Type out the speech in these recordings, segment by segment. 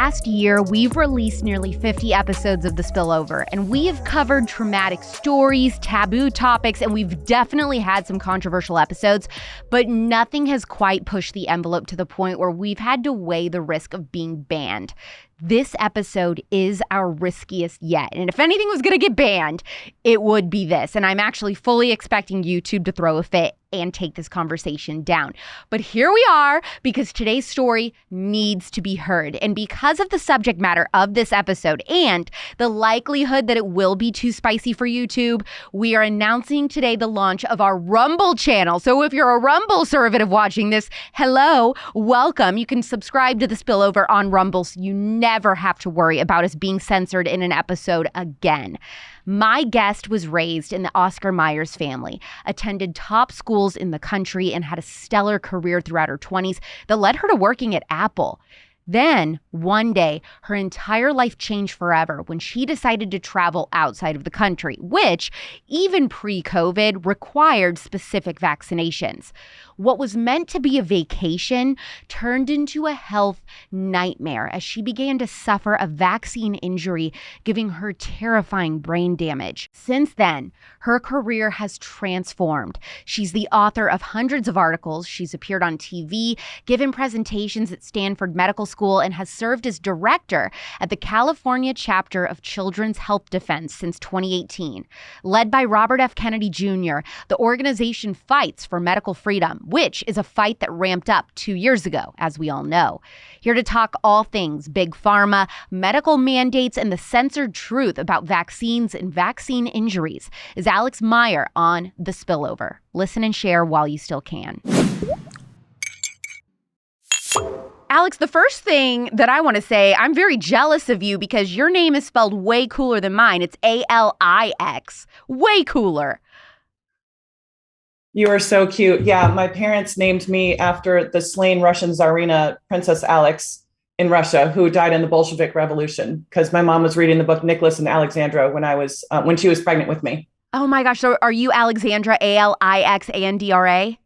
past year, we've released nearly 50 episodes of The Spillover, and we have covered traumatic stories, taboo topics, and we've definitely had some controversial episodes, but nothing has quite pushed the envelope to the point where we've had to weigh the risk of being banned. This episode is our riskiest yet. And if anything was going to get banned, it would be this. And I'm actually fully expecting YouTube to throw a fit and take this conversation down. But here we are because today's story needs to be heard. And because of the subject matter of this episode and the likelihood that it will be too spicy for YouTube, we are announcing today the launch of our Rumble channel. So if you're a Rumble conservative watching this, hello, welcome. You can subscribe to The Spillover on Rumble so you never have to worry about us being censored in an episode again. My guest was raised in the Oscar Myers family, attended top schools in the country, and had a stellar career throughout her 20s that led her to working at Apple. Then, one day, her entire life changed forever when she decided to travel outside of the country, which, even pre-COVID, required specific vaccinations. What was meant to be a vacation turned into a health nightmare as she began to suffer a vaccine injury, giving her terrifying brain damage. Since then, her career has transformed. She's the author of hundreds of articles. She's appeared on TV, given presentations at Stanford Medical School, and has served as director at the California chapter of Children's Health Defense since 2018. Led by Robert F. Kennedy Jr., the organization fights for medical freedom, which is a fight that ramped up 2 years ago, as we all know. Here to talk all things Big Pharma, medical mandates, and the censored truth about vaccines and vaccine injuries is Alix Mayer on The Spillover. Listen and share while you still can. Alix, the first thing that I want to say, I'm very jealous of you because your name is spelled way cooler than mine. It's Alix. Way cooler. You are so cute. Yeah, my parents named me after the slain Russian Tsarina, Princess Alix in Russia, who died in the Bolshevik Revolution, because my mom was reading the book Nicholas and Alexandra when she was pregnant with me. Oh my gosh. So are you Alexandra, Alixandra?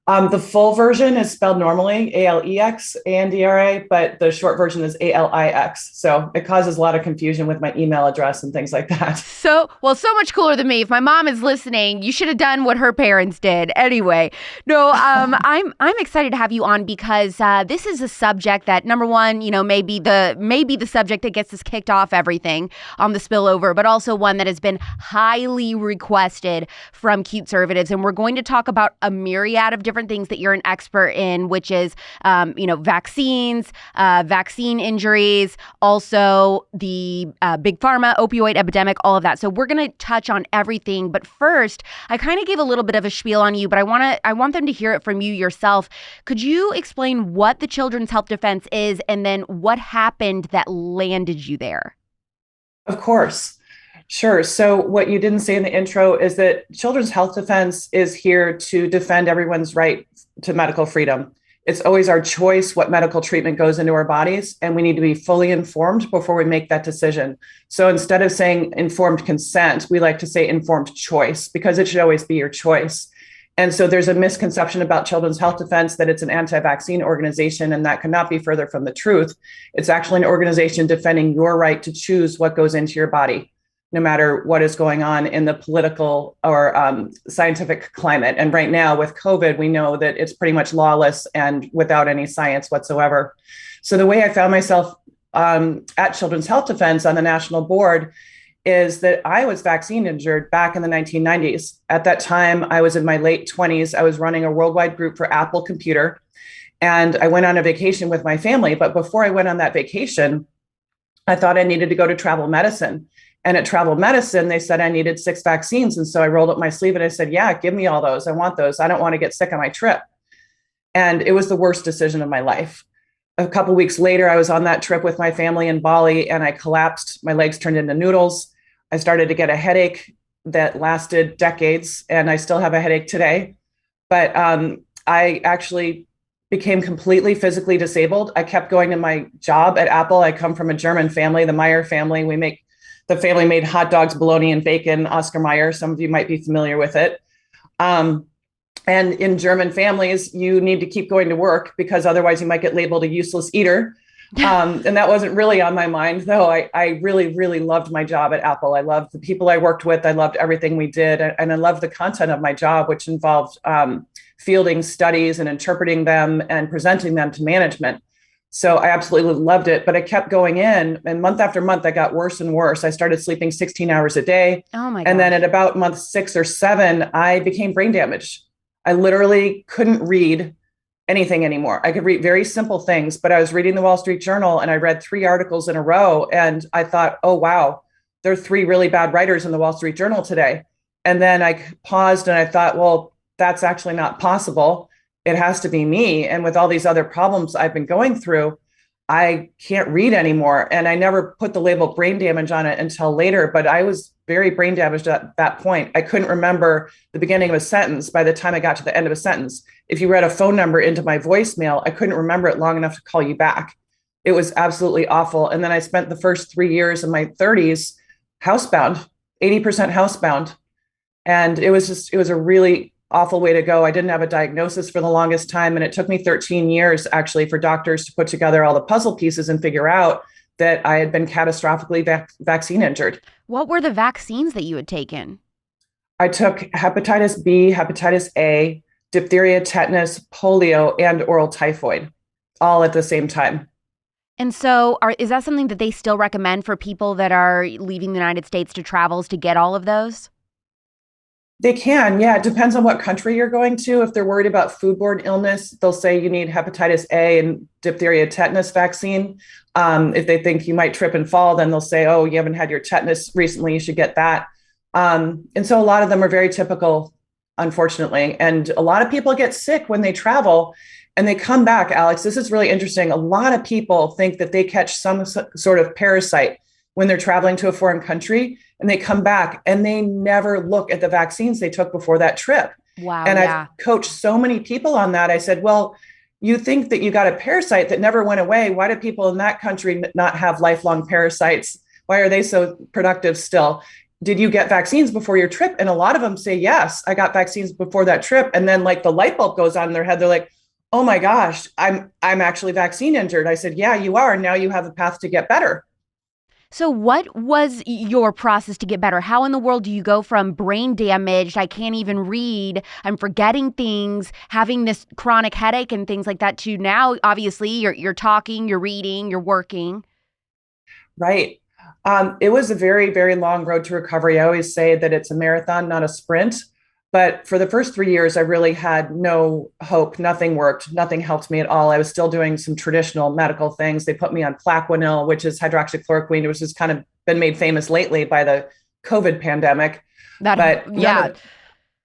The full version is spelled normally, Alexandra, but the short version is Alix. So it causes a lot of confusion with my email address and things like that. So much cooler than me. If my mom is listening, you should have done what her parents did. Anyway, no, I'm excited to have you on because this is a subject that, number one, may be the subject that gets us kicked off everything on The Spillover, but also one that has been highly requested from cute conservatives. And we're going to talk about a myriad of different things that you're an expert in, which is, vaccines, vaccine injuries, also the Big Pharma, opioid epidemic, all of that. So we're going to touch on everything. But first, I kind of gave a little bit of a spiel on you, but I want them to hear it from you yourself. Could you explain what the Children's Health Defense is and then what happened that landed you there? Of course. Sure. So what you didn't say in the intro is that Children's Health Defense is here to defend everyone's right to medical freedom. It's always our choice what medical treatment goes into our bodies, and we need to be fully informed before we make that decision. So instead of saying informed consent, we like to say informed choice, because it should always be your choice. And so there's a misconception about Children's Health Defense that it's an anti-vaccine organization, and that could not be further from the truth. It's actually an organization defending your right to choose what goes into your body, no matter what is going on in the political or scientific climate. And right now with COVID, we know that it's pretty much lawless and without any science whatsoever. So the way I found myself at Children's Health Defense on the national board is that I was vaccine injured back in the 1990s. At that time, I was in my late 20s. I was running a worldwide group for Apple Computer, and I went on a vacation with my family. But before I went on that vacation, I thought I needed to go to travel medicine. And at travel medicine, they said I needed 6 vaccines. And so I rolled up my sleeve and I said, yeah, give me all those. I want those. I don't want to get sick on my trip. And it was the worst decision of my life. A couple of weeks later, I was on that trip with my family in Bali and I collapsed. My legs turned into noodles. I started to get a headache that lasted decades. And I still have a headache today. But I actually became completely physically disabled. I kept going to my job at Apple. I come from a German family, the Mayer family. The family made hot dogs, bologna, and bacon, Oscar Mayer. Some of you might be familiar with it. And in German families, you need to keep going to work because otherwise you might get labeled a useless eater. And that wasn't really on my mind, though. I really, really loved my job at Apple. I loved the people I worked with. I loved everything we did. And I loved the content of my job, which involved fielding studies and interpreting them and presenting them to management. So I absolutely loved it. But I kept going in, and month after month, I got worse and worse. I started sleeping 16 hours a day. Oh my And gosh. then at about month 6 or 7, I became brain damaged. I literally couldn't read anything anymore. I could read very simple things, but I was reading the Wall Street Journal and I read 3 articles in a row. And I thought, oh, wow, there are 3 really bad writers in the Wall Street Journal today. And then I paused and I thought, well, that's actually not possible. It has to be me. And with all these other problems I've been going through, I can't read anymore. And I never put the label brain damage on it until later, but I was very brain damaged at that point. I couldn't remember the beginning of a sentence by the time I got to the end of a sentence. If you read a phone number into my voicemail, I couldn't remember it long enough to call you back. It was absolutely awful. And then I spent the first 3 years of my 30s housebound, 80% housebound. And it was a really awful way to go. I didn't have a diagnosis for the longest time. And it took me 13 years actually for doctors to put together all the puzzle pieces and figure out that I had been catastrophically vaccine injured. What were the vaccines that you had taken? I took hepatitis B, hepatitis A, diphtheria, tetanus, polio, and oral typhoid all at the same time. And so is that something that they still recommend for people that are leaving the United States to travels to get all of those? They can, yeah. It depends on what country you're going to. If they're worried about foodborne illness, they'll say you need hepatitis A and diphtheria tetanus vaccine. If they think you might trip and fall, then they'll say, oh, you haven't had your tetanus recently, you should get that. And so a lot of them are very typical, unfortunately. And a lot of people get sick when they travel and they come back, Alex. This is really interesting. A lot of people think that they catch some sort of parasite when they're traveling to a foreign country and they come back and they never look at the vaccines they took before that trip. Wow, And yeah. I've coached so many people on that. I said, well, you think that you got a parasite that never went away. Why do people in that country not have lifelong parasites? Why are they so productive still? Did you get vaccines before your trip? And a lot of them say, yes, I got vaccines before that trip. And then like the light bulb goes on in their head. They're like, oh my gosh, I'm actually vaccine injured. I said, yeah, you are. Now you have a path to get better. So what was your process to get better? How in the world do you go from brain damaged, I can't even read, I'm forgetting things, having this chronic headache and things like that, to now, obviously, you're talking, you're reading, you're working? Right. It was a very, very long road to recovery. I always say that it's a marathon, not a sprint. But for the first 3 years, I really had no hope. Nothing worked. Nothing helped me at all. I was still doing some traditional medical things. They put me on Plaquenil, which is hydroxychloroquine, which has kind of been made famous lately by the COVID pandemic. That, But yeah.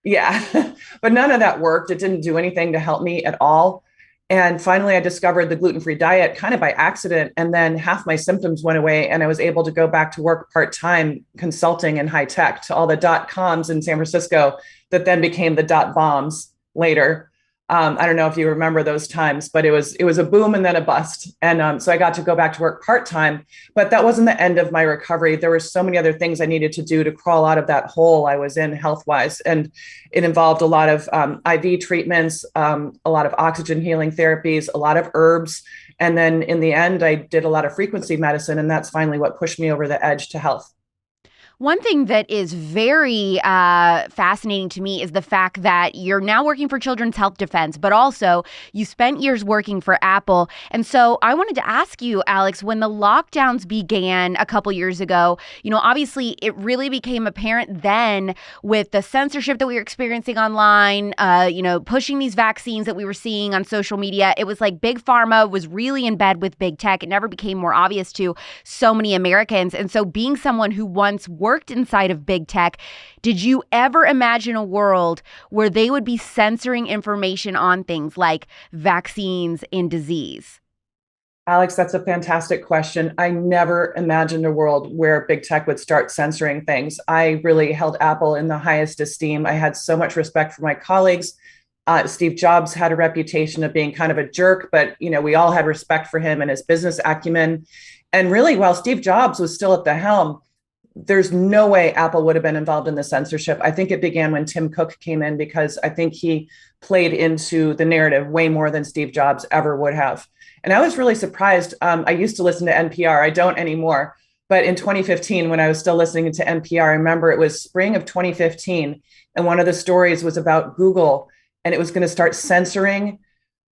yeah, but none of that worked. It didn't do anything to help me at all. And finally, I discovered the gluten-free diet kind of by accident. And then half my symptoms went away and I was able to go back to work part-time consulting in high tech to all the .coms in San Francisco that then became the .bombs later. I don't know if you remember those times, but it was a boom and then a bust. And so I got to go back to work part-time, but that wasn't the end of my recovery. There were so many other things I needed to do to crawl out of that hole I was in health-wise. And it involved a lot of IV treatments, a lot of oxygen healing therapies, a lot of herbs. And then in the end, I did a lot of frequency medicine. And that's finally what pushed me over the edge to health. One thing that is very fascinating to me is the fact that you're now working for Children's Health Defense, but also you spent years working for Apple. And so I wanted to ask you, Alex, when the lockdowns began a couple years ago, obviously it really became apparent then with the censorship that we were experiencing online, pushing these vaccines that we were seeing on social media. It was like Big Pharma was really in bed with big tech. It never became more obvious to so many Americans. And so being someone who once worked inside of big tech, did you ever imagine a world where they would be censoring information on things like vaccines and disease? Alex, that's a fantastic question. I never imagined a world where big tech would start censoring things. I really held Apple in the highest esteem. I had so much respect for my colleagues. Steve Jobs had a reputation of being kind of a jerk, but we all had respect for him and his business acumen. And really, while Steve Jobs was still at the helm, there's no way Apple would have been involved in the censorship. I think it began when Tim Cook came in because I think he played into the narrative way more than Steve Jobs ever would have. And I was really surprised. I used to listen to NPR. I don't anymore. But in 2015, when I was still listening to NPR, I remember it was spring of 2015. And one of the stories was about Google, and it was going to start censoring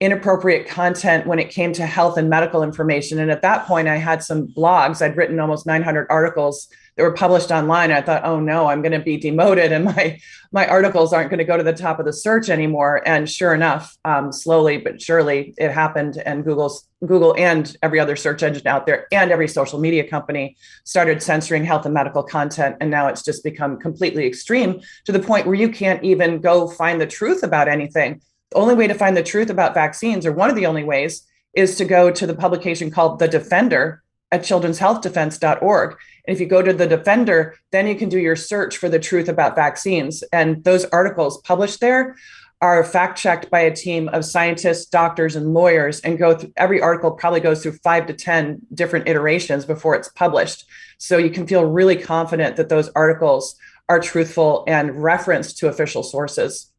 inappropriate content when it came to health and medical information. And at that point, I had some blogs. I'd written almost 900 articles that were published online. I thought, oh no, I'm going to be demoted, and my articles aren't going to go to the top of the search anymore. And sure enough, slowly but surely, it happened. And Google and every other search engine out there and every social media company started censoring health and medical content. And now it's just become completely extreme to the point where you can't even go find the truth about anything. The only way to find the truth about vaccines, or one of the only ways, is to go to the publication called The Defender at children'shealthdefense.org. And if you go to The Defender, then you can do your search for the truth about vaccines. And those articles published there are fact-checked by a team of scientists, doctors, and lawyers, and go through, every article probably goes through 5 to 10 different iterations before it's published. So you can feel really confident that those articles are truthful and referenced to official sources.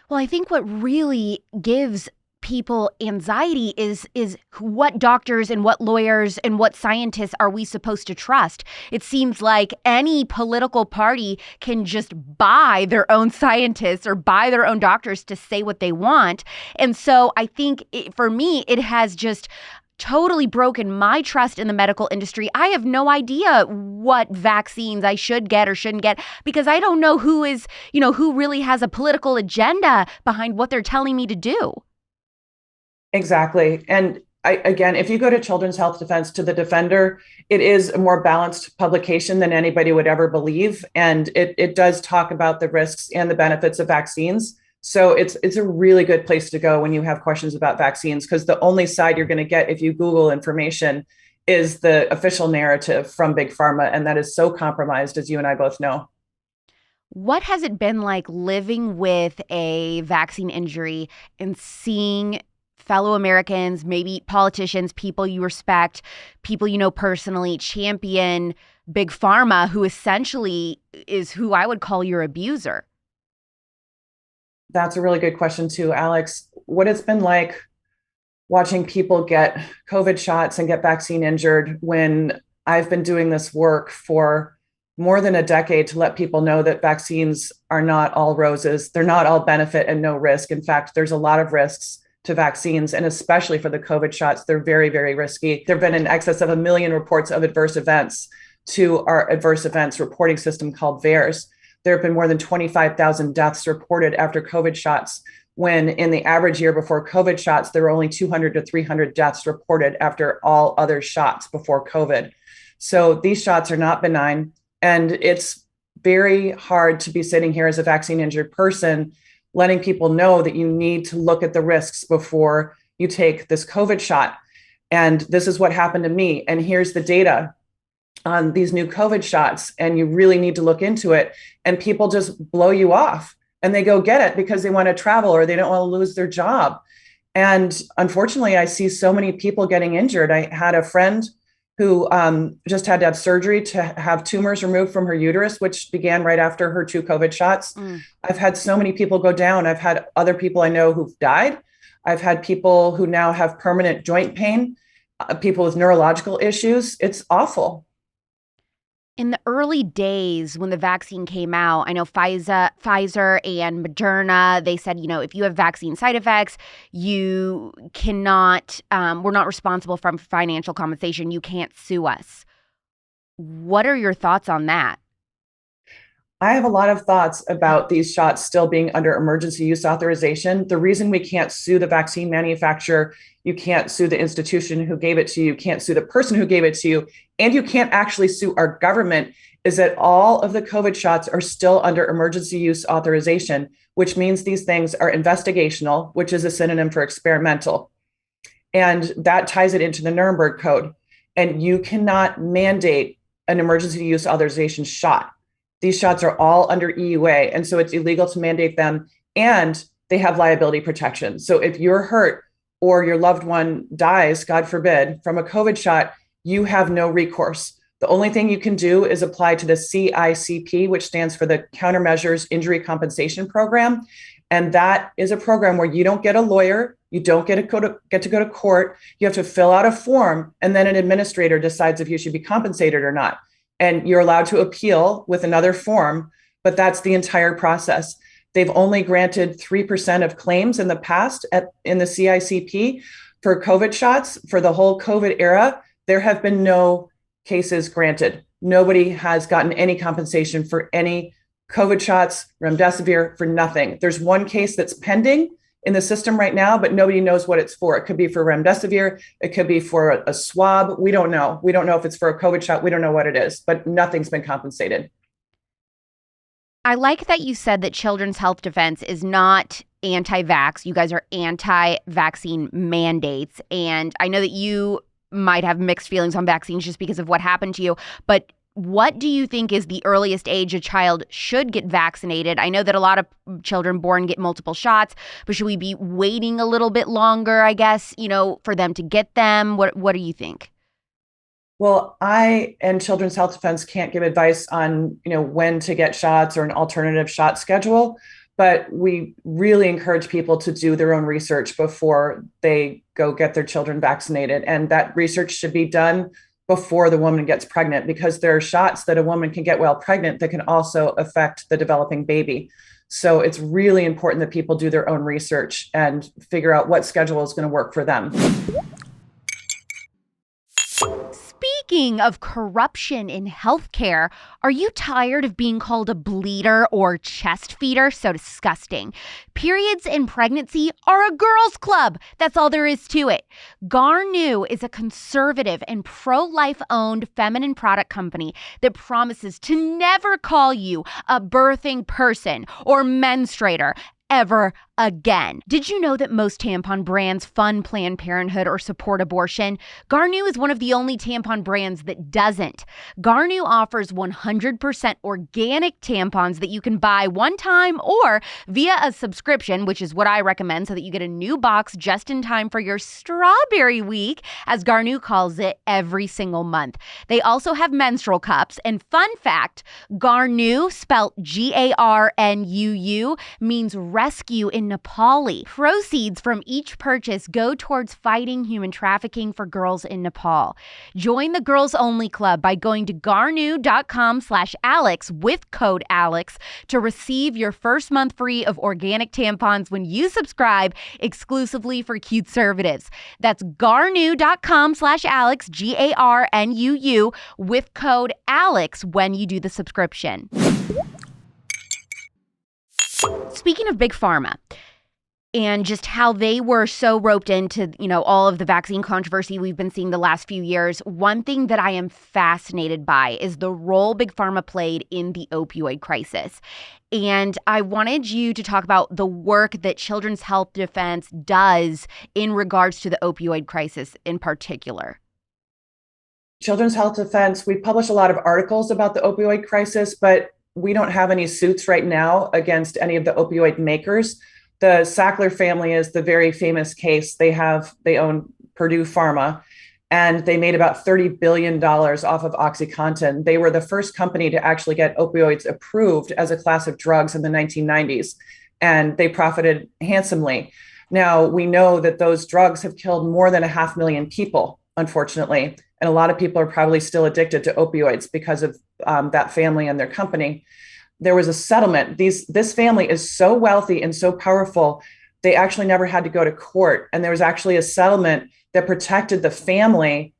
Well, I think what really gives people anxiety is what doctors and what lawyers and what scientists are we supposed to trust? It seems like any political party can just buy their own scientists or buy their own doctors to say what they want. And so I think for me, it has just totally broken my trust in the medical industry. I have no idea what vaccines I should get or shouldn't get because I don't know who really has a political agenda behind what they're telling me to do. Exactly. And again, if you go to Children's Health Defense, to The Defender, it is a more balanced publication than anybody would ever believe. And it does talk about the risks and the benefits of vaccines. So it's a really good place to go when you have questions about vaccines, because the only side you're going to get if you Google information is the official narrative from Big Pharma. And that is so compromised, as you and I both know. What has it been like living with a vaccine injury and seeing fellow Americans, maybe politicians, people you respect, people you know personally, champion Big Pharma, who essentially is who I would call your abuser? That's a really good question too, Alex. What it's been like watching people get COVID shots and get vaccine injured when I've been doing this work for more than a decade to let people know that vaccines are not all roses. They're not all benefit and no risk. In fact, there's a lot of risks to vaccines, and especially for the COVID shots, they're very, very risky. There have been in excess of 1 million reports of adverse events to our adverse events reporting system called VAERS. There have been more than 25,000 deaths reported after COVID shots, when in the average year before COVID shots, there were only 200 to 300 deaths reported after all other shots before COVID. So these shots are not benign. And it's very hard to be sitting here as a vaccine injured person, letting people know that you need to look at the risks before you take this COVID shot. And this is what happened to me. And here's the data on these new COVID shots, and you really need to look into it. And people just blow you off and they go get it because they want to travel or they don't want to lose their job. And unfortunately, I see so many people getting injured. I had a friend who just had to have surgery to have tumors removed from her uterus, which began right after her 2 COVID shots. I've had so many people go down. I've had other people I know who've died. I've had people who now have permanent joint pain, people with neurological issues. It's awful. In the early days when the vaccine came out, I know Pfizer and Moderna, they said, if you have vaccine side effects, you cannot, we're not responsible for financial compensation. You can't sue us. What are your thoughts on that? I have a lot of thoughts about these shots still being under emergency use authorization. The reason we can't sue the vaccine manufacturer, you can't sue the institution who gave it to you, can't sue the person who gave it to you, and you can't actually sue our government, is that all of the COVID shots are still under emergency use authorization, which means these things are investigational, which is a synonym for experimental. And that ties it into the Nuremberg Code. And you cannot mandate an emergency use authorization shot. These shots are all under EUA, and so it's illegal to mandate them, and they have liability protection. So if you're hurt or your loved one dies, God forbid, from a COVID shot, you have no recourse. The only thing you can do is apply to the CICP, which stands for the Countermeasures Injury Compensation Program. And that is a program where you don't get a lawyer, You don't get to go to court. You have to fill out a form, and then an administrator decides if you should be compensated or not. And you're allowed to appeal with another form, but that's the entire process. They've only granted 3% of claims in the past in the CICP for COVID shots. For the whole COVID era, there have been no cases granted. Nobody has gotten any compensation for any COVID shots, remdesivir, for nothing. There's one case that's pending in the system right now, but nobody knows what it's for. It could be for remdesivir. It could be for a swab. We don't know. We don't know if it's for a COVID shot. We don't know what it is, but nothing's been compensated. I like that you said that Children's Health Defense is not anti-vax. You guys are anti-vaccine mandates. And I know that you might have mixed feelings on vaccines just because of what happened to you. But what do you think is the earliest age a child should get vaccinated? I know that a lot of children born get multiple shots, but should we be waiting a little bit longer, I guess, for them to get them? What do you think? Well, I and Children's Health Defense can't give advice on, when to get shots or an alternative shot schedule, but we really encourage people to do their own research before they go get their children vaccinated. And that research should be done before the woman gets pregnant, because there are shots that a woman can get while pregnant that can also affect the developing baby. So it's really important that people do their own research and figure out what schedule is going to work for them. Speaking of corruption in healthcare, are you tired of being called a bleeder or chest feeder? So disgusting. Periods and pregnancy are a girls' club. That's all there is to it. GARNUU is a conservative and pro-life owned feminine product company that promises to never call you a birthing person or menstruator ever again. Did you know that most tampon brands fund Planned Parenthood or support abortion? GARNUU is one of the only tampon brands that doesn't. GARNUU offers 100% organic tampons that you can buy one time or via a subscription, which is what I recommend, so that you get a new box just in time for your strawberry week, as GARNUU calls it, every single month. They also have menstrual cups. And fun fact, GARNUU, spelled GARNUU, means rescue in Nepali. Proceeds from each purchase go towards fighting human trafficking for girls in Nepal. Join the Girls Only Club by going to garnuu.com/Alex with code Alex to receive your first month free of organic tampons when you subscribe exclusively for cute conservatives. That's garnuu.com/Alex, GARNUU, with code Alex when you do the subscription. Speaking of Big Pharma and just how they were so roped into, all of the vaccine controversy we've been seeing the last few years, one thing that I am fascinated by is the role Big Pharma played in the opioid crisis. And I wanted you to talk about the work that Children's Health Defense does in regards to the opioid crisis in particular. Children's Health Defense, we publish a lot of articles about the opioid crisis, but we don't have any suits right now against any of the opioid makers. The Sackler family is the very famous case. They own Purdue Pharma, and they made about $30 billion off of OxyContin. They were the first company to actually get opioids approved as a class of drugs in the 1990s, and they profited handsomely. Now, we know that those drugs have killed more than 500,000 people, unfortunately, and a lot of people are probably still addicted to opioids because of that family and their company. There was a settlement. This family is so wealthy and so powerful, they actually never had to go to court. And there was actually a settlement that protected the family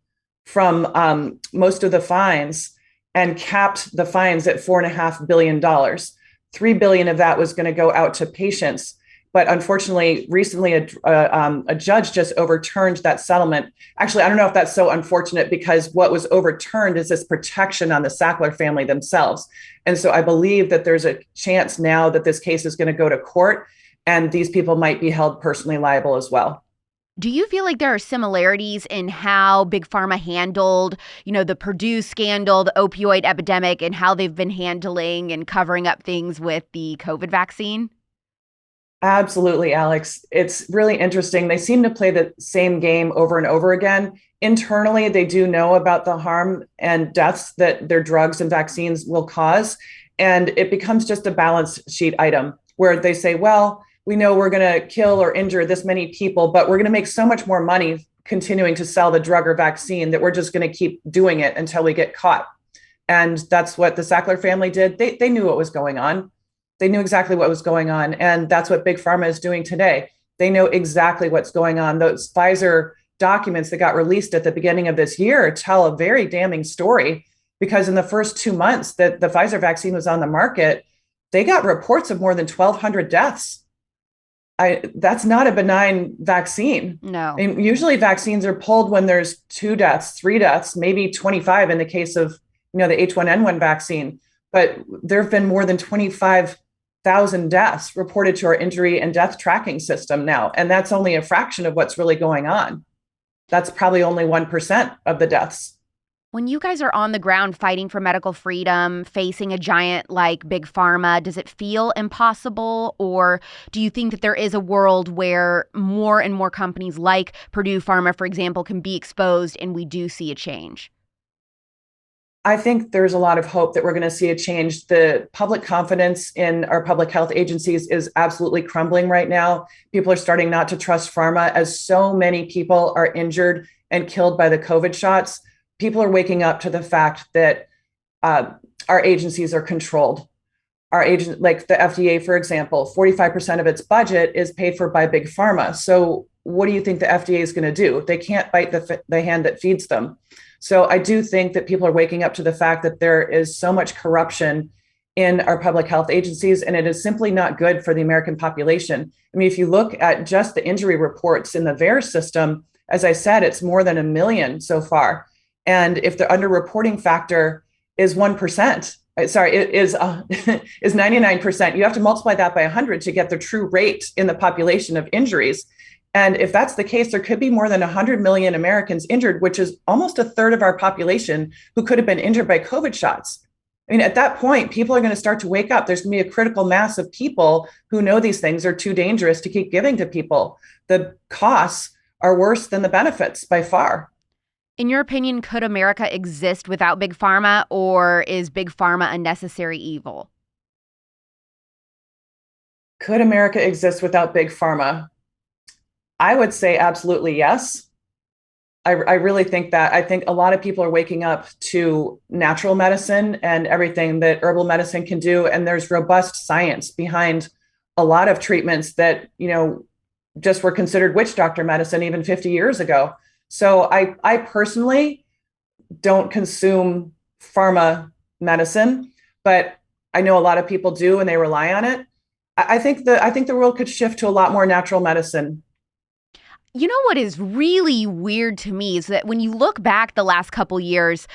from most of the fines and capped the fines at $4.5 billion. $3 billion of that was going to go out to patients. But unfortunately, recently, a judge just overturned that settlement. Actually, I don't know if that's so unfortunate, because what was overturned is this protection on the Sackler family themselves. And so I believe that there's a chance now that this case is going to go to court, and these people might be held personally liable as well. Do you feel like there are similarities in how Big Pharma handled, the Purdue scandal, the opioid epidemic, and how they've been handling and covering up things with the COVID vaccine? Absolutely, Alex. It's really interesting. They seem to play the same game over and over again. Internally, they do know about the harm and deaths that their drugs and vaccines will cause. And it becomes just a balance sheet item where they say, well, we know we're going to kill or injure this many people, but we're going to make so much more money continuing to sell the drug or vaccine that we're just going to keep doing it until we get caught. And that's what the Sackler family did. They knew what was going on. They knew exactly what was going on. And that's what Big Pharma is doing today. They know exactly what's going on. Those Pfizer documents that got released at the beginning of this year tell a very damning story, because in the first 2 months that the Pfizer vaccine was on the market, they got reports of more than 1,200 deaths. That's not a benign vaccine. No. I mean, usually vaccines are pulled when there's 2 deaths, 3 deaths, maybe 25 in the case of the H1N1 vaccine. But there have been more than 25,000 deaths reported to our injury and death tracking system now. And that's only a fraction of what's really going on. That's probably only 1% of the deaths. When you guys are on the ground fighting for medical freedom, facing a giant like Big Pharma, does it feel impossible? Or do you think that there is a world where more and more companies like Purdue Pharma, for example, can be exposed and we do see a change? I think there's a lot of hope that we're going to see a change. The public confidence in our public health agencies is absolutely crumbling right now. People are starting not to trust pharma, as so many people are injured and killed by the COVID shots. People are waking up to the fact that our agencies are controlled. Like the FDA, for example, 45% of its budget is paid for by Big Pharma. So what do you think the FDA is going to do? They can't bite the hand that feeds them. So I do think that people are waking up to the fact that there is so much corruption in our public health agencies, and it is simply not good for the American population. I mean, if you look at just the injury reports in the VAERS system, as I said, it's more than 1 million so far. And if the underreporting factor is 1%, it is 99%, you have to multiply that by 100 to get the true rate in the population of injuries. And if that's the case, there could be more than 100 million Americans injured, which is almost a third of our population who could have been injured by COVID shots. I mean, at that point, people are going to start to wake up. There's going to be a critical mass of people who know these things are too dangerous to keep giving to people. The costs are worse than the benefits by far. In your opinion, could America exist without Big Pharma, or is Big Pharma a necessary evil? Could America exist without Big Pharma? I would say absolutely yes. I really think that. I think a lot of people are waking up to natural medicine and everything that herbal medicine can do. And there's robust science behind a lot of treatments that, just were considered witch doctor medicine even 50 years ago. So I personally don't consume pharma medicine, but I know a lot of people do and they rely on it. I think the world could shift to a lot more natural medicine. You know what is really weird to me is that when you look back the last couple years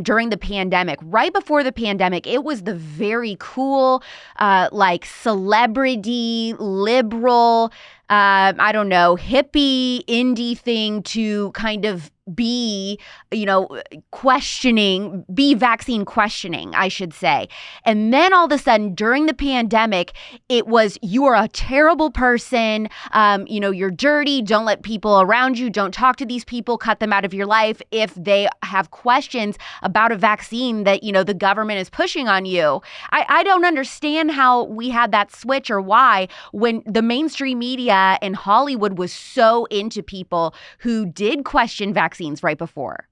during the pandemic, right before the pandemic, it was the very cool, like celebrity, liberal, I don't know, hippie, indie thing to kind of be, be vaccine questioning, I should say. And then all of a sudden during the pandemic, it was, you are a terrible person. You're dirty. Don't let people around you. Don't talk to these people. Cut them out of your life if they have questions about a vaccine that, the government is pushing on you. I don't understand how we had that switch or why, when the mainstream media and Hollywood was so into people who did question vaccines right before.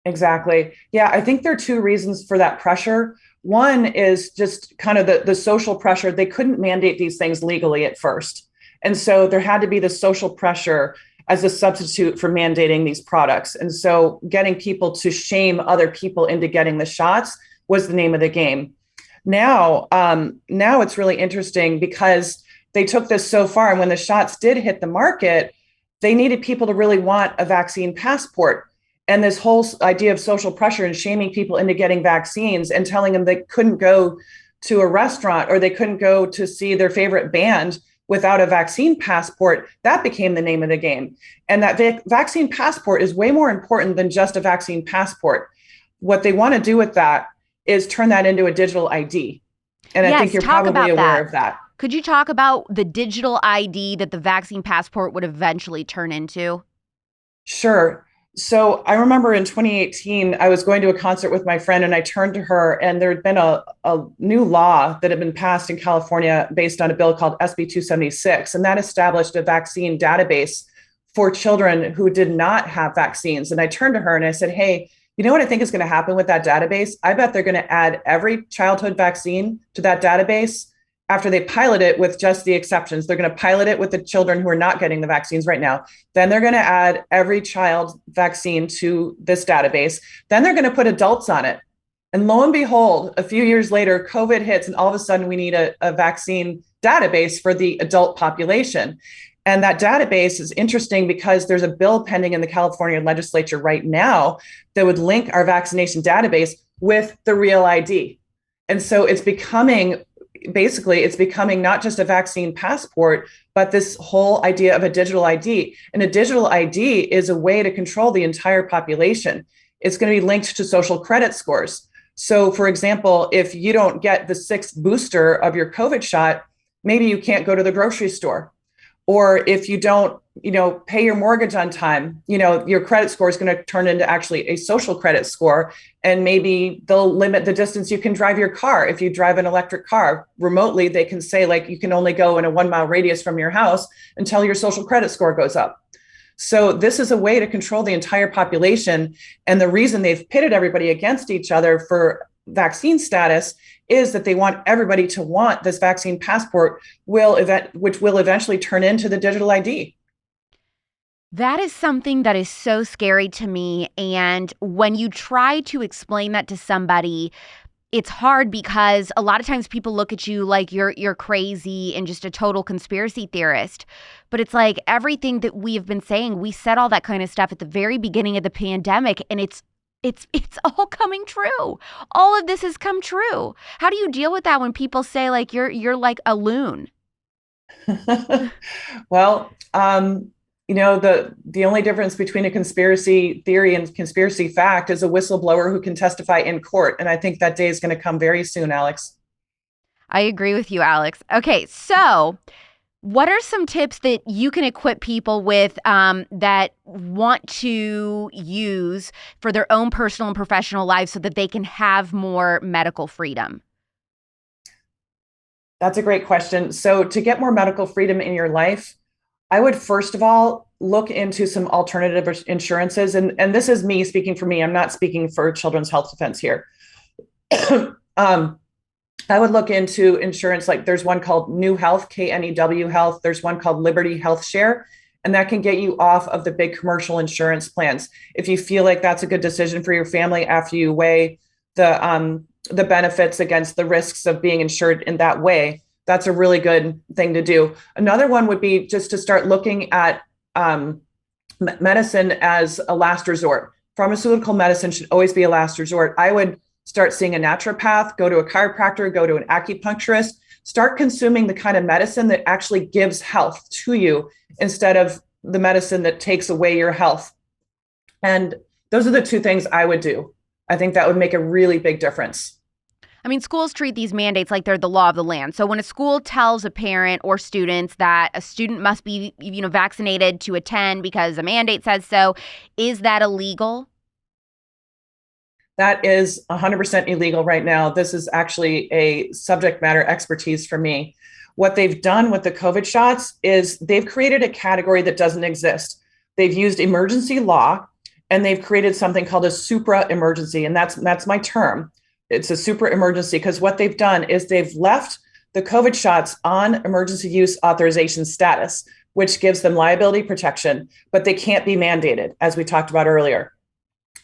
Exactly. Yeah, I think there are 2 reasons for that pressure. One is just kind of the social pressure. They couldn't mandate these things legally at first. And so there had to be the social pressure as a substitute for mandating these products. And so getting people to shame other people into getting the shots was the name of the game. Now it's really interesting because they took this so far. And when the shots did hit the market, they needed people to really want a vaccine passport. And this whole idea of social pressure and shaming people into getting vaccines and telling them they couldn't go to a restaurant or they couldn't go to see their favorite band without a vaccine passport, that became the name of the game. And that vaccine passport is way more important than just a vaccine passport. What they want to do with that is turn that into a digital ID. And I think you're probably aware of that. Could you talk about the digital ID that the vaccine passport would eventually turn into? Sure. So I remember in 2018, I was going to a concert with my friend and I turned to her, and there had been a new law that had been passed in California based on a bill called SB 276. And that established a vaccine database for children who did not have vaccines. And I turned to her and I said, hey, you know what I think is going to happen with that database? I bet they're going to add every childhood vaccine to that database after they pilot it with just the exceptions. They're going to pilot it with the children who are not getting the vaccines right now. Then they're going to add every child vaccine to this database. Then they're going to put adults on it. And lo and behold, a few years later, COVID hits, and all of a sudden we need a vaccine database for the adult population. And that database is interesting because there's a bill pending in the California legislature right now that would link our vaccination database with the real ID. And so it's becoming not just a vaccine passport, but this whole idea of a digital ID. And a digital ID is a way to control the entire population. It's going to be linked to social credit scores. So, for example, if you don't get the sixth booster of your COVID shot, maybe you can't go to the grocery store. Or if you don't, pay your mortgage on time, your credit score is going to turn into actually a social credit score. And maybe they'll limit the distance you can drive your car. If you drive an electric car remotely, they can say like you can only go in a 1 mile radius from your house until your social credit score goes up. So this is a way to control the entire population. And the reason they've pitted everybody against each other for vaccine status is that they want everybody to want this vaccine passport, which will eventually turn into the digital ID. That is something that is so scary to me. And when you try to explain that to somebody, it's hard because a lot of times people look at you like you're crazy and just a total conspiracy theorist. But it's like everything that we have been saying, we said all that kind of stuff at the very beginning of the pandemic, and it's all coming true. All of this has come true. How do you deal with that when people say like you're like a loon? Well, the only difference between a conspiracy theory and conspiracy fact is a whistleblower who can testify in court. And I think that day is going to come very soon, Alex. I agree with you, Alex. Okay, so what are some tips that you can equip people with that want to use for their own personal and professional lives so that they can have more medical freedom? That's a great question. So to get more medical freedom in your life, I would first of all look into some alternative insurances. And this is me speaking for me. I'm not speaking for Children's Health Defense here. I would look into insurance, like there's one called New Health, KNEW Health. There's one called Liberty Health Share, and that can get you off of the big commercial insurance plans. If you feel like that's a good decision for your family after you weigh the benefits against the risks of being insured in that way, that's a really good thing to do. Another one would be just to start looking at medicine as a last resort. Pharmaceutical medicine should always be a last resort. I would start seeing a naturopath, go to a chiropractor, go to an acupuncturist, start consuming the kind of medicine that actually gives health to you instead of the medicine that takes away your health. And those are the two things I would do. I think that would make a really big difference. I mean, schools treat these mandates like they're the law of the land. So when a school tells a parent or students that a student must be, vaccinated to attend because a mandate says so, is that illegal? That is 100% illegal right now. This is actually a subject matter expertise for me. What they've done with the COVID shots is they've created a category that doesn't exist. They've used emergency law and they've created something called a supra emergency. And that's my term. It's a super emergency because what they've done is they've left the COVID shots on emergency use authorization status, which gives them liability protection, but they can't be mandated, as we talked about earlier.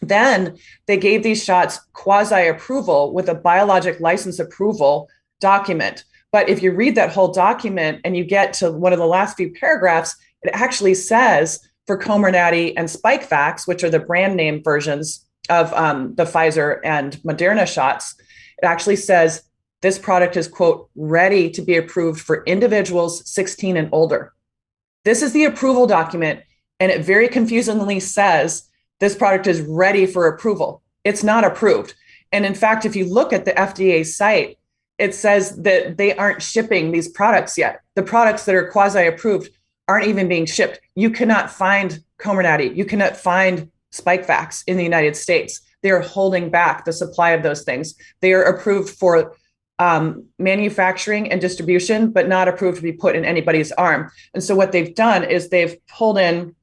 Then they gave these shots quasi-approval with a biologic license approval document. But if you read that whole document and you get to one of the last few paragraphs, it actually says for Comirnaty and Spikevax, which are the brand name versions of the Pfizer and Moderna shots, it actually says this product is, quote, ready to be approved for individuals 16 and older. This is the approval document, and it very confusingly says this product is ready for approval. It's not approved. And in fact, if you look at the FDA site, it says that they aren't shipping these products yet. The products that are quasi-approved aren't even being shipped. You cannot find Comirnaty. You cannot find Spikevax in the United States. They are holding back the supply of those things. They are approved for manufacturing and distribution, but not approved to be put in anybody's arm. And so what they've done is they've pulled in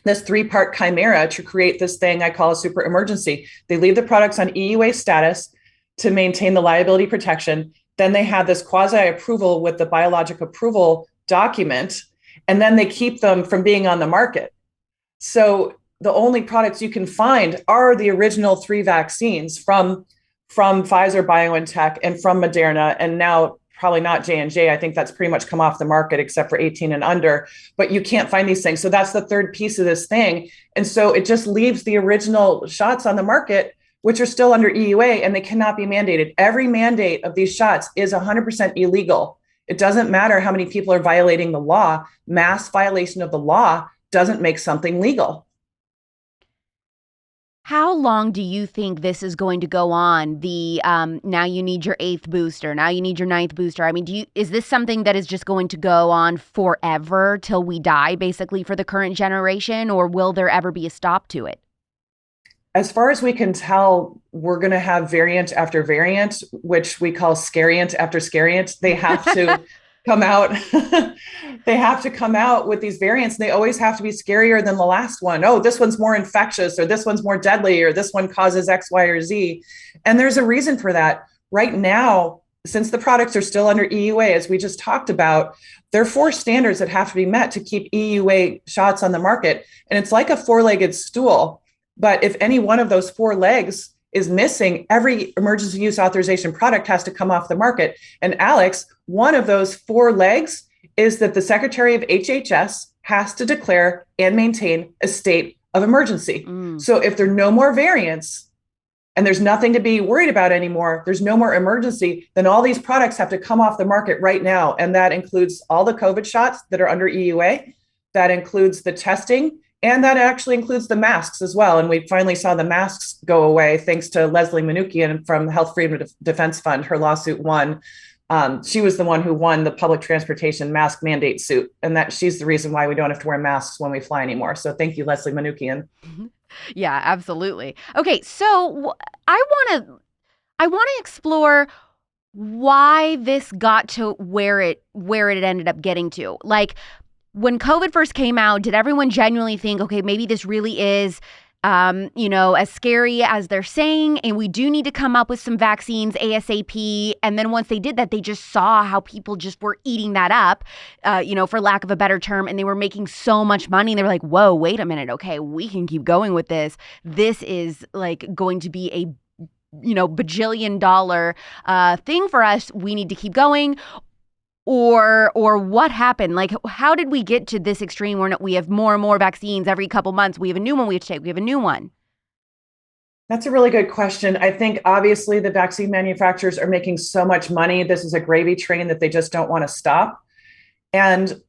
this 3-part chimera to create this thing I call a super emergency. They leave the products on EUA status to maintain the liability protection. Then they have this quasi approval with the biologic approval document, and then they keep them from being on the market. So the only products you can find are the original 3 vaccines from Pfizer, BioNTech, and from Moderna, and now probably not J&J. I think that's pretty much come off the market except for 18 and under, but you can't find these things. So that's the third piece of this thing. And so it just leaves the original shots on the market, which are still under EUA, and they cannot be mandated. Every mandate of these shots is 100% illegal. It doesn't matter how many people are violating the law. Mass violation of the law doesn't make something legal. How long do you think this is going to go on? The now you need your 8th booster, now you need your 9th booster. I mean, is this something that is just going to go on forever till we die, basically, for the current generation, or will there ever be a stop to it? As far as we can tell, we're going to have variant after variant, which we call scariant after scariant. They have to come out. They have to come out with these variants. They always have to be scarier than the last one. Oh, this one's more infectious, or this one's more deadly, or this one causes X, Y, or Z. And there's a reason for that. Right now, since the products are still under EUA, as we just talked about, there are 4 standards that have to be met to keep EUA shots on the market. And it's like a 4-legged stool. But if any one of those 4 legs is missing, every emergency use authorization product has to come off the market. And Alex, one of those 4 legs is that the Secretary of HHS has to declare and maintain a state of emergency. So if there are no more variants and there's nothing to be worried about anymore, there's no more emergency, then all these products have to come off the market right now. And that includes all the COVID shots that are under EUA. That includes the testing. And that actually includes the masks as well. And we finally saw the masks go away thanks to Leslie Manookian from Health Freedom Defense Fund. Her lawsuit won. She was the one who won the public transportation mask mandate suit. And that she's the reason why we don't have to wear masks when we fly anymore. So thank you, Leslie Manookian. Yeah, absolutely. Okay, so I want to explore why this got to where it ended up getting to. Like, when COVID first came out, did everyone genuinely think, okay, maybe this really is, as scary as they're saying, and we do need to come up with some vaccines ASAP? And then once they did that, they just saw how people just were eating that up, for lack of a better term, and they were making so much money. And they were like, whoa, wait a minute. Okay, we can keep going with this. This is like going to be a bajillion-dollar thing for us. We need to keep going. Or what happened? Like, how did we get to this extreme where we have more and more vaccines every couple months? We have a new one we have to take. We have a new one. That's a really good question. I think obviously the vaccine manufacturers are making so much money. This is a gravy train that they just don't want to stop. And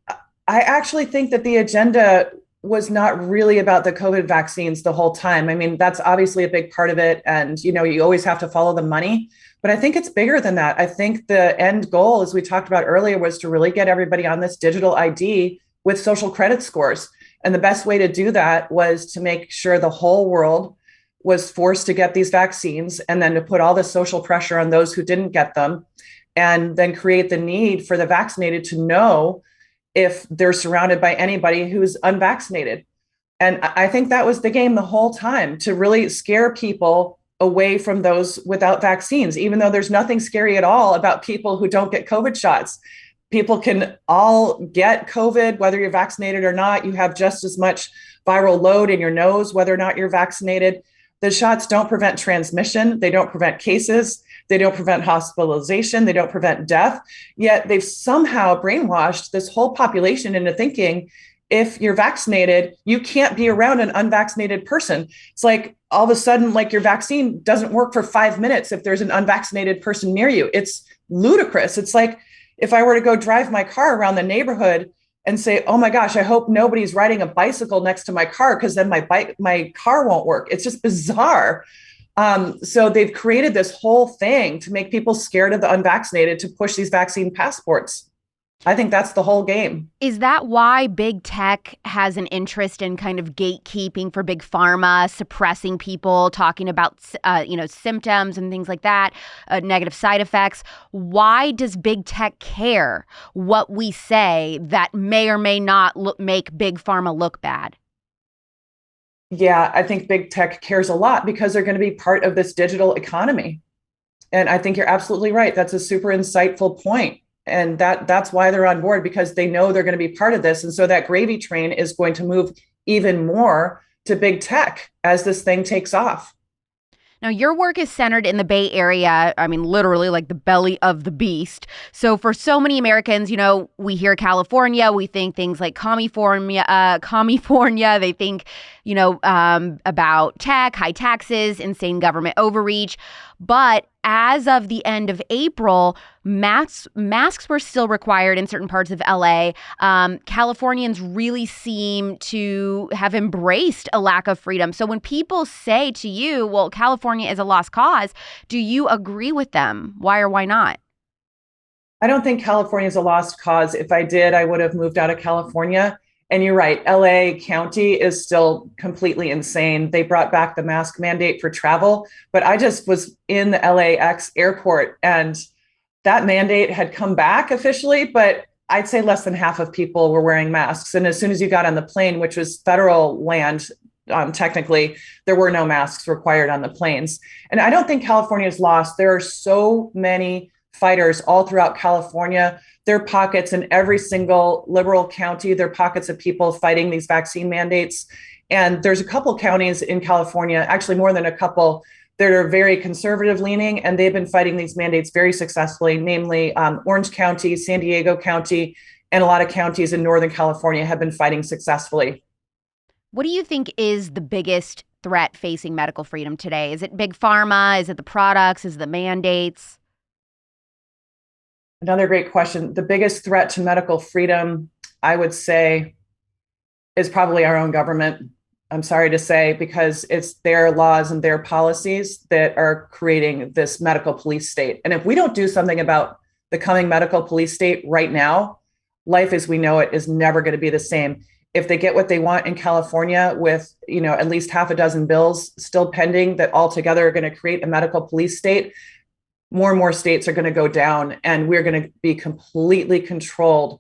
I actually think that the agenda was not really about the COVID vaccines the whole time. I mean, that's obviously a big part of it. And, you always have to follow the money. But I think it's bigger than that. I think the end goal, as we talked about earlier, was to really get everybody on this digital ID with social credit scores. And the best way to do that was to make sure the whole world was forced to get these vaccines, and then to put all the social pressure on those who didn't get them, and then create the need for the vaccinated to know if they're surrounded by anybody who's unvaccinated. And I think that was the game the whole time, to really scare people away from those without vaccines, even though there's nothing scary at all about people who don't get COVID shots. People can all get COVID, whether you're vaccinated or not. You have just as much viral load in your nose, whether or not you're vaccinated. The shots don't prevent transmission. They don't prevent cases. They don't prevent hospitalization. They don't prevent death. Yet they've somehow brainwashed this whole population into thinking, if you're vaccinated, you can't be around an unvaccinated person. It's like all of a sudden, like, your vaccine doesn't work for 5 minutes if there's an unvaccinated person near you. It's ludicrous. It's like if I were to go drive my car around the neighborhood and say, oh my gosh, I hope nobody's riding a bicycle next to my car, because then my car won't work. It's just bizarre. So they've created this whole thing to make people scared of the unvaccinated, to push these vaccine passports. I think that's the whole game. Is that why big tech has an interest in kind of gatekeeping for big pharma, suppressing people, talking about symptoms and things like that, negative side effects? Why does big tech care what we say that may or may not make big pharma look bad? Yeah, I think big tech cares a lot because they're going to be part of this digital economy. And I think you're absolutely right. That's a super insightful point. And that's why they're on board, because they know they're going to be part of this. And so that gravy train is going to move even more to big tech as this thing takes off. Now, your work is centered in the Bay Area. I mean, literally like the belly of the beast. So for so many Americans, we hear California, we think things like California. They think, about tech, high taxes, insane government overreach. But as of the end of April, masks were still required in certain parts of LA. Californians really seem to have embraced a lack of freedom. So when people say to you, well, California is a lost cause, do you agree with them? Why or why not? I don't think California is a lost cause. If I did, I would have moved out of California. And you're right, LA County is still completely insane. They brought back the mask mandate for travel, but I just was in the LAX airport and that mandate had come back officially, but I'd say less than half of people were wearing masks. And as soon as you got on the plane, which was federal land, technically, there were no masks required on the planes. And I don't think California is lost. There are so many fighters all throughout California. There are pockets in every single liberal county. There are pockets of people fighting these vaccine mandates. And there's a couple counties in California, actually more than a couple, that are very conservative leaning, and they've been fighting these mandates very successfully, namely Orange County, San Diego County, and a lot of counties in Northern California have been fighting successfully. What do you think is the biggest threat facing medical freedom today? Is it big pharma? Is it the products? Is it the mandates? Another great question. The biggest threat to medical freedom, I would say, is probably our own government. I'm sorry to say, because it's their laws and their policies that are creating this medical police state. And if we don't do something about the coming medical police state right now, life as we know it is never going to be the same. If they get what they want in California with, at least half a dozen bills still pending that altogether are going to create a medical police state, more and more states are going to go down, and we're going to be completely controlled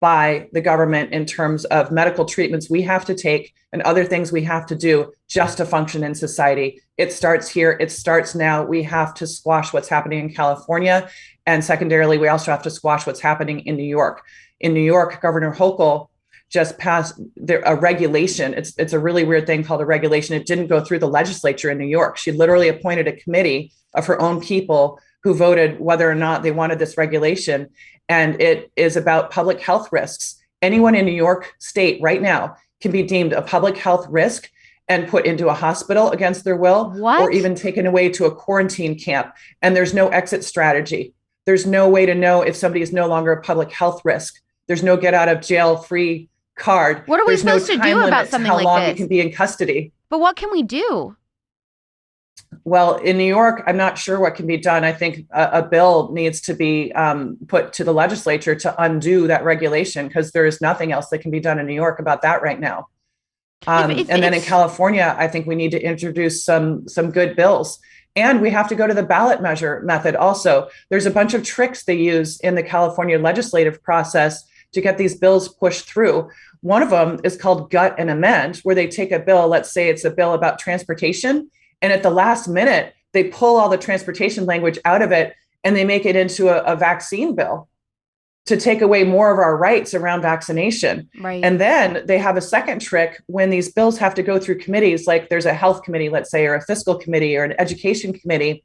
by the government in terms of medical treatments we have to take and other things we have to do just to function in society. It starts here. It starts now. We have to squash what's happening in California. And secondarily, we also have to squash what's happening in New York. In New York, Governor Hochul just passed a regulation. It's a really weird thing called a regulation. It didn't go through the legislature in New York. She literally appointed a committee of her own people who voted whether or not they wanted this regulation. And it is about public health risks. Anyone in New York State right now can be deemed a public health risk and put into a hospital against their will, or even taken away to a quarantine camp. And there's no exit strategy. There's no way to know if somebody is no longer a public health risk. There's no get out of jail free card. What are we supposed to do about something like this? How long you can be in custody. But what can we do? Well, in New York, I'm not sure what can be done. I think a bill needs to be put to the legislature to undo that regulation, because there is nothing else that can be done in New York about that right now. And then in California, I think we need to introduce some good bills. And we have to go to the ballot measure method also. There's a bunch of tricks they use in the California legislative process to get these bills pushed through. One of them is called gut and amend, where they take a bill, let's say it's a bill about transportation, and at the last minute, they pull all the transportation language out of it and they make it into a vaccine bill to take away more of our rights around vaccination. Right. And then they have a second trick when these bills have to go through committees, like there's a health committee, let's say, or a fiscal committee or an education committee.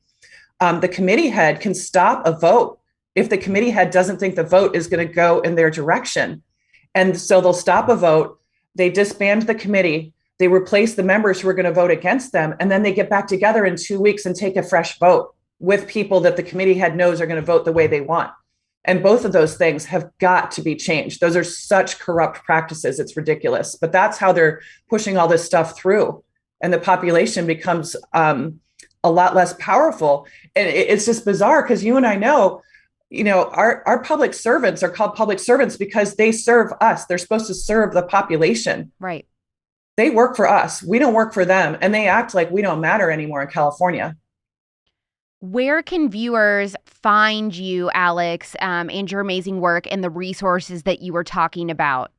The committee head can stop a vote if the committee head doesn't think the vote is going to go in their direction. And so they'll stop a vote, they disband the committee, they replace the members who are going to vote against them, and then they get back together in 2 weeks and take a fresh vote with people that the committee head knows are going to vote the way they want. And both of those things have got to be changed. Those are such corrupt practices. It's ridiculous. But that's how they're pushing all this stuff through. And the population becomes a lot less powerful. And it's just bizarre, because you and I know our public servants are called public servants because they serve us. They're supposed to serve the population. Right. They work for us. We don't work for them. And they act like we don't matter anymore in California. Where can viewers find you, Alix, and your amazing work and the resources that you were talking about?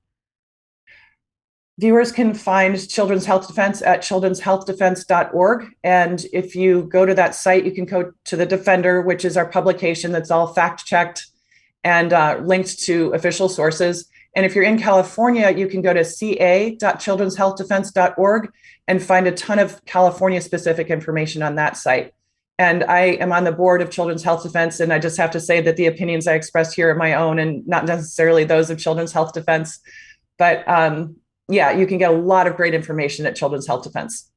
Viewers can find Children's Health Defense at childrenshealthdefense.org. And if you go to that site, you can go to The Defender, which is our publication that's all fact-checked and linked to official sources. And if you're in California, you can go to ca.childrenshealthdefense.org and find a ton of California-specific information on that site. And I am on the board of Children's Health Defense, and I just have to say that the opinions I express here are my own and not necessarily those of Children's Health Defense. But yeah, you can get a lot of great information at Children's Health Defense.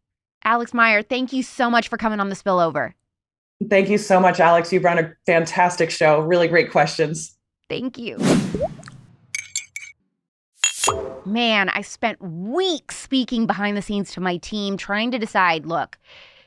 Alix Mayer, thank you so much for coming on The Spillover. Thank you so much, Alex. You've run a fantastic show. Really great questions. Thank you. Man, I spent weeks speaking behind the scenes to my team, trying to decide, look,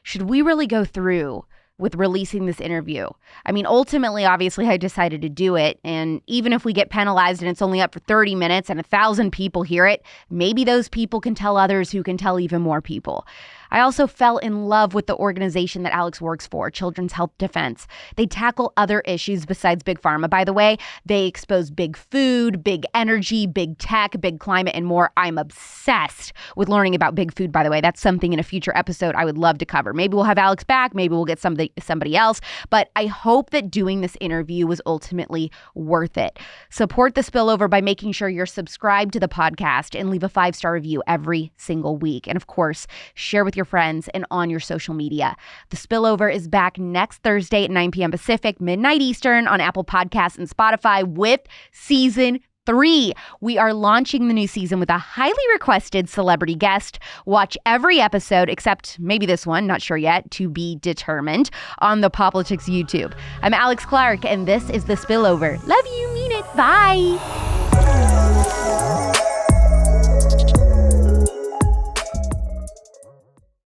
should we really go through with releasing this interview? I mean, ultimately, obviously, I decided to do it. And even if we get penalized and it's only up for 30 minutes and 1,000 people hear it, maybe those people can tell others who can tell even more people. I also fell in love with the organization that Alix works for, Children's Health Defense. They tackle other issues besides Big Pharma, by the way. They expose big food, big energy, big tech, big climate, and more. I'm obsessed with learning about big food, by the way. That's something in a future episode I would love to cover. Maybe we'll have Alix back. Maybe we'll get somebody else. But I hope that doing this interview was ultimately worth it. Support The Spillover by making sure you're subscribed to the podcast and leave a 5-star review every single week. And of course, share with your friends and on your social media. The Spillover is back next Thursday at 9 p.m. Pacific, midnight Eastern on Apple Podcasts and Spotify with season 3. We are launching the new season with a highly requested celebrity guest. Watch every episode except maybe this one, not sure yet, to be determined, on the Politics YouTube. I'm Alex Clark, and this is The Spillover. Love you, mean it. Bye.